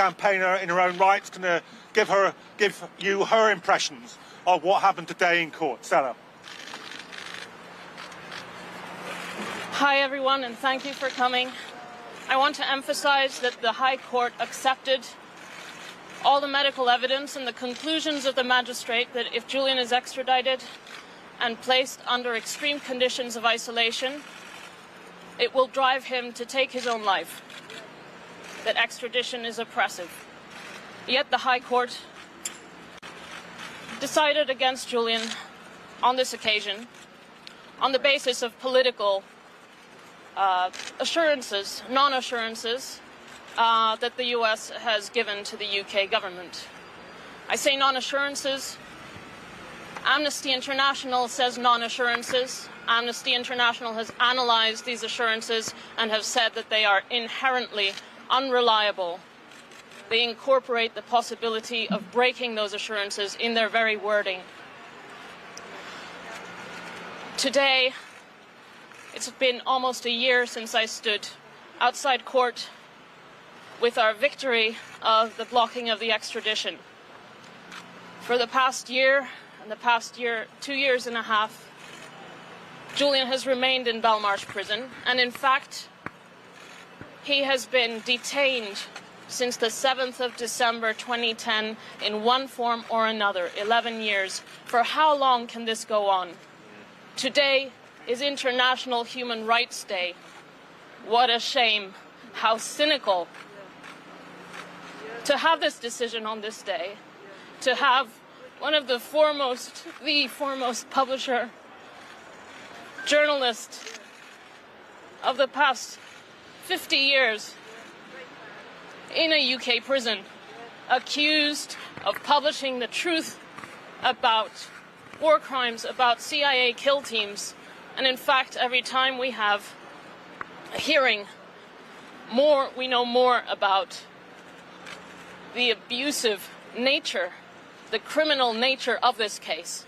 campaigner in her own right, is going to give you her impressions of what happened today in court. Stella. Hi everyone, and thank you for coming. I want to emphasize that the High Court accepted all the medical evidence and the conclusions of the magistrate that if Julian is extradited and placed under extreme conditions of isolation, it will drive him to take his own life, that extradition is oppressive. Yet the High Court decided against Julian on this occasion on the basis of political assurances, non-assurances, that the US has given to the UK government. I say non-assurances. Amnesty International says non-assurances. Amnesty International has analysed these assurances and have said that they are inherently unreliable. They incorporate the possibility of breaking those assurances in their very wording. Today, it's been almost a year since I stood outside court with our victory of the blocking of the extradition. For the past year, and the past year, 2 years and a half, Julian has remained in Belmarsh prison, and in fact, he has been detained since the 7th of December 2010 in one form or another, 11 years. For how long can this go on? Today is International Human Rights Day. What a shame, how cynical. To have this decision on this day, to have one of the foremost publisher, journalist of the past 50 years in a UK prison, accused of publishing the truth about war crimes, about CIA kill teams. And in fact, every time we have a hearing, we know more about the abusive nature, the criminal nature of this case.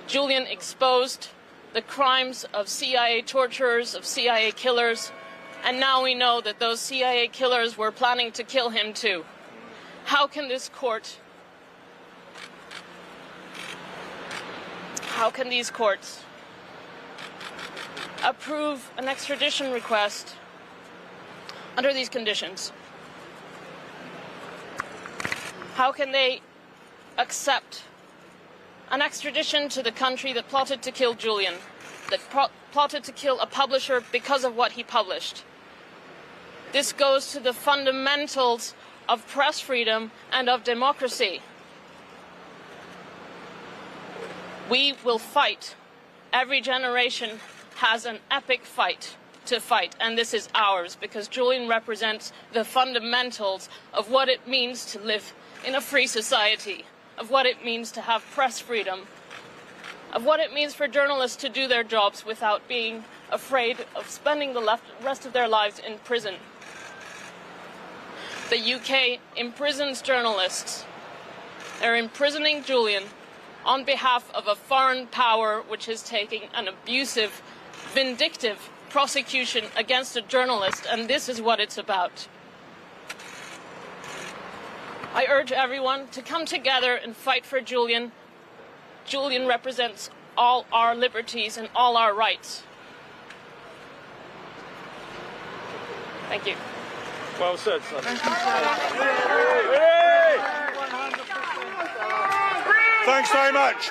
Julian exposed the crimes of CIA torturers, of CIA killers, and now we know that those CIA killers were planning to kill him too. How can this court, how can these courts approve an extradition request under these conditions? How can they accept an extradition to the country that plotted to kill Julian, that plotted to kill a publisher because of what he published? This goes to the fundamentals of press freedom and of democracy. We will fight. Every generation has an epic fight to fight, and this is ours, because Julian represents the fundamentals of what it means to live in a free society, of what it means to have press freedom, of what it means for journalists to do their jobs without being afraid of spending the rest of their lives in prison. The UK imprisons journalists. They're imprisoning Julian on behalf of a foreign power which is taking an abusive, vindictive prosecution against a journalist, and this is what it's about. I urge everyone to come together and fight for Julian. Julian represents all our liberties and all our rights. Thank you. Well said, son. Thanks very much.